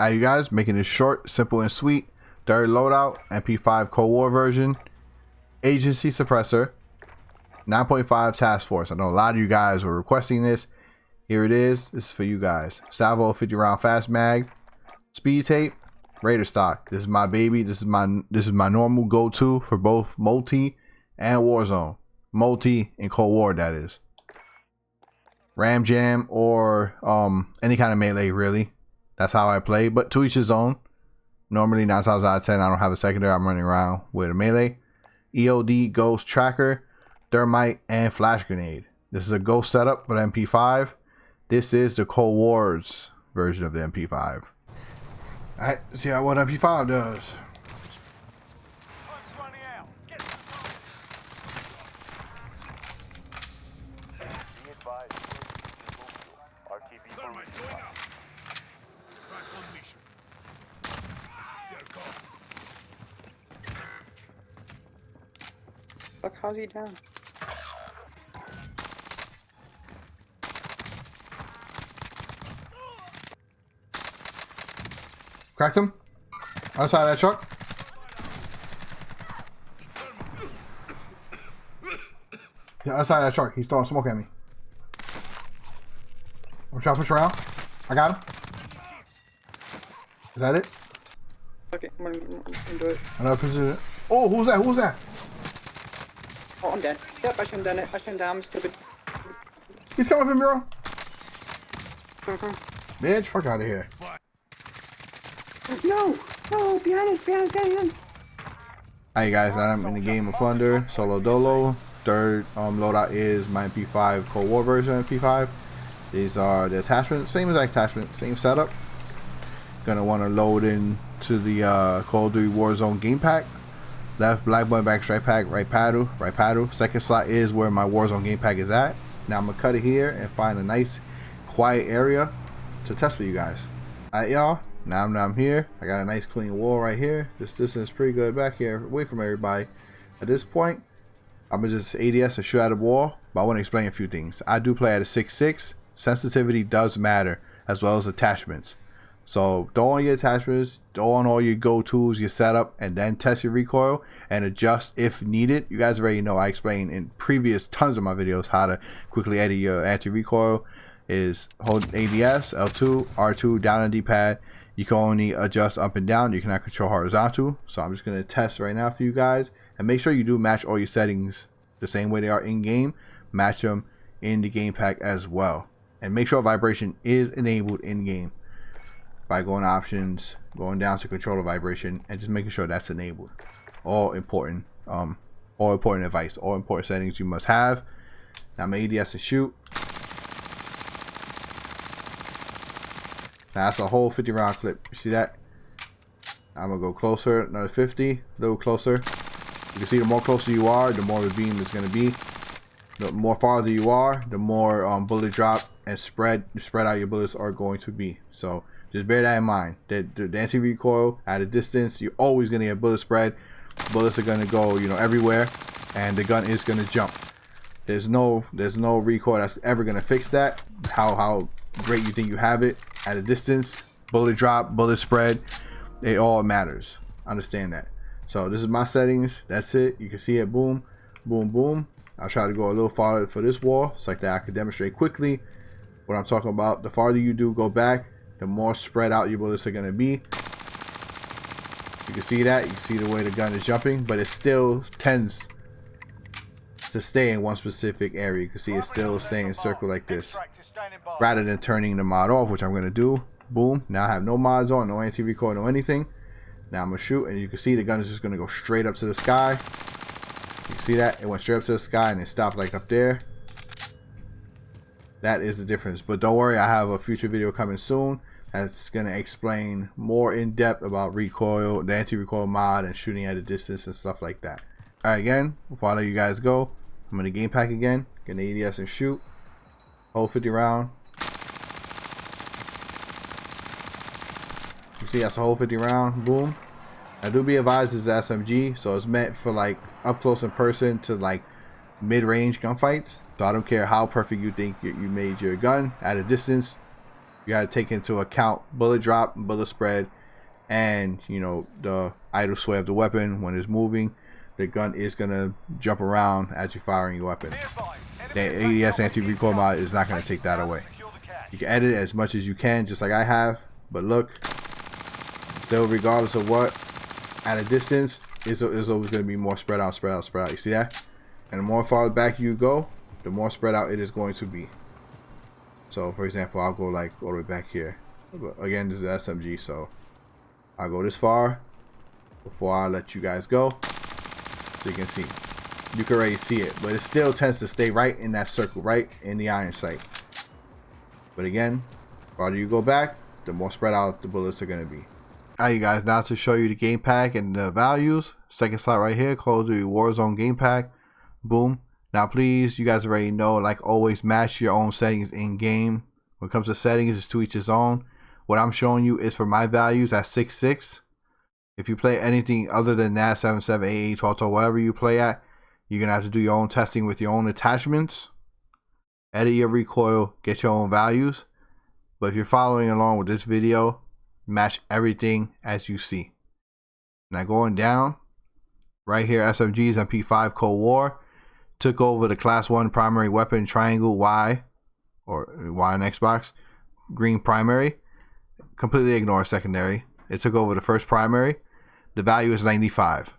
Alright, you guys, making it short, simple, and sweet. Third loadout, MP5 Cold War version, agency suppressor, 9.5 task force. I know a lot of you guys were requesting this. Here it is. This is for you guys. Salvo 50 round fast mag, speed tape, Raider stock. This is my baby. This is my normal go-to for both multi and Warzone. Multi and Cold War, that is. Ram jam or any kind of melee, really. That's how I play, but to each his own. Normally 9 times out of 10 I don't have a secondary. I'm running around with a melee. EOD, ghost, tracker, thermite, and flash grenade. This is a ghost setup with MP5. This is the Cold War's version of the MP5. Alright, see how what MP5 does. Fuck, how's he down? Cracked him. Outside that truck. Yeah, outside that truck. He's throwing smoke at me. I'm trying to push around. I got him. Is that it? Okay, I'm gonna do it. Another position. Oh, who's that? Who's that? Oh, I'm dead. Yep, I shouldn't have done it. I shouldn't have. I'm stupid. He's coming from bro. Bitch, fuck out of here. No! No! Behind us! Behind us! Behind us! Alright guys, now I'm in the game of Plunder, solo dolo. Third loadout is my MP5 Cold War version MP5. These are the attachments, same exact attachment, same setup. Gonna want to load into the Call of Duty Warzone game pack. Left black button, back Strikepack, right paddle. Second slot is where my Warzone game pack is at. Now I'm gonna cut it here and find a nice quiet area to test for you guys. Alright y'all, now I'm here. I got a nice clean wall right here. This distance is pretty good back here, away from everybody. At this point, I'm gonna just ADS and shoot at the wall, but I want to explain a few things. I do play at a 6.6. Sensitivity does matter, as well as attachments. So throw on your attachments, throw on all your go-tos, your setup, and then test your recoil and adjust if needed. You guys already know I explained in previous tons of my videos how to quickly edit your anti-recoil. Is hold ADS, L2, R2 down on D-pad. You can only adjust up and down. You cannot control horizontal. So I'm just going to test right now for you guys. And make sure you do match all your settings the same way they are in-game. Match them in the game pack as well. And make sure vibration is enabled in-game by going to options, going down to control the vibration, and just making sure that's enabled. All important advice, all important settings you must have. Now I'm ADS to shoot. Now that's a whole 50 round clip. You see that? I'm gonna go closer, another 50, a little closer. You can see the more closer you are, the more the beam is gonna be. The more farther you are, the more bullet drop and spread out your bullets are going to be. So just bear that in mind. That the anti-recoil at a distance, you're always gonna get bullet spread. Bullets are gonna go, everywhere, and the gun is gonna jump. There's no recoil that's ever gonna fix that. How great you think you have it at a distance, bullet drop, bullet spread, it all matters. Understand that. So this is my settings. That's it. You can see it. Boom, boom, boom. I'll try to go a little farther for this wall, so like that I can demonstrate quickly what I'm talking about. The farther you do go back, the more spread out your bullets are going to be. You can see that. You can see the way the gun is jumping, but it still tends to stay in one specific area. You can see it's still staying in a circle like this, rather than turning the mod off, which I'm going to do. Boom. Now I have no mods on, no anti-recoil, no anything. Now I'm going to shoot, and you can see the gun is just going to go straight up to the sky. You can see that? It went straight up to the sky, and it stopped like up there. That is the difference. But don't worry, I have a future video coming soon that's going to explain more in depth about recoil, the anti-recoil mod, and shooting at a distance and stuff like that. Alright, again, before I let you guys go, I'm in the game pack again, get an ADS and shoot. Hold 50 round. You see that's a whole 50 round. Boom. I do be advised it's SMG, so it's meant for like up close in person to like mid-range gunfights. So I don't care how perfect you think you made your gun at a distance. You gotta take into account bullet drop, bullet spread, and you know, the idle sway of the weapon. When it's moving, the gun is gonna jump around as you're firing your weapon. The ADS anti-recoil mod is not gonna take that away. You can edit it as much as you can, just like I have, but look, still regardless of what, at a distance, it's always gonna be more spread out, spread out, spread out. You see that? And the more far back you go, the more spread out it is going to be. So for example, I'll go like all the way back here. Again, this is SMG, so I'll go this far before I let you guys go, so you can see. You can already see it, but it still tends to stay right in that circle, right in the iron sight. But again, the farther you go back, the more spread out the bullets are going to be. Alright, you guys, now to show you the game pack and the values. Second slot right here, Call of Duty Warzone game pack. Boom. Now please, you guys already know, like always, match your own settings in game. When it comes to settings, it's to each his own. What I'm showing you is for my values at 6.6. If you play anything other than that, 7.7, 8.8, 12, whatever you play at, you're gonna have to do your own testing with your own attachments. Edit your recoil, get your own values. But if you're following along with this video, match everything as you see. Now going down, right here, SMGs MP5 Cold War took over the class 1 primary weapon, triangle Y, or Y on Xbox, green primary. Completely ignore secondary. It took over the first primary. The value is 95.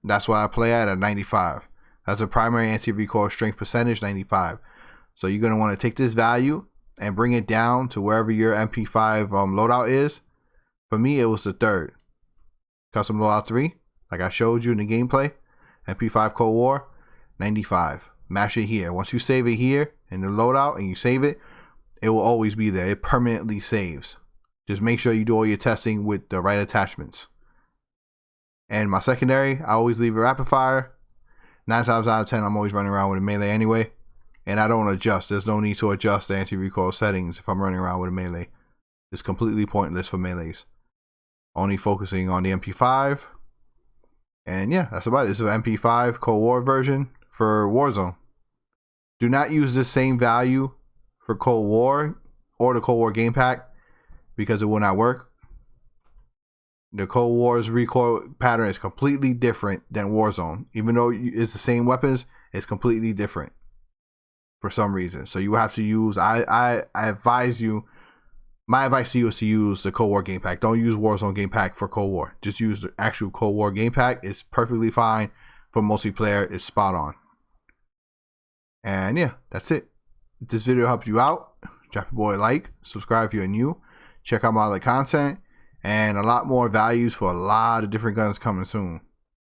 That's what I play at 95. That's a primary anti-recoil strength percentage, 95. So you're going to want to take this value and bring it down to wherever your MP5 loadout is. For me, it was the third. Custom loadout 3, like I showed you in the gameplay. MP5 Cold War, 95. Mash it here. Once you save it here in the loadout and you save it, it will always be there. It permanently saves. Just make sure you do all your testing with the right attachments. And my secondary, I always leave it rapid fire. 9 times out of 10, I'm always running around with a melee anyway. And I don't adjust. There's no need to adjust the anti-recoil settings if I'm running around with a melee. It's completely pointless for melees. Only focusing on the MP5. And yeah, that's about it. This is an MP5 Cold War version for Warzone. Do not use the same value for Cold War or the Cold War game pack, because it will not work. The Cold War's recoil pattern is completely different than Warzone. Even though it's the same weapons, it's completely different for some reason. So you have to use, I advise you, my advice to you is to use the Cold War game pack. Don't use Warzone game pack for Cold War. Just use the actual Cold War game pack. It's perfectly fine for multiplayer. It's spot on. And yeah, that's it. If this video helps you out, drop your boy a like, subscribe if you're new, check out my other content, and a lot more values for a lot of different guns coming soon.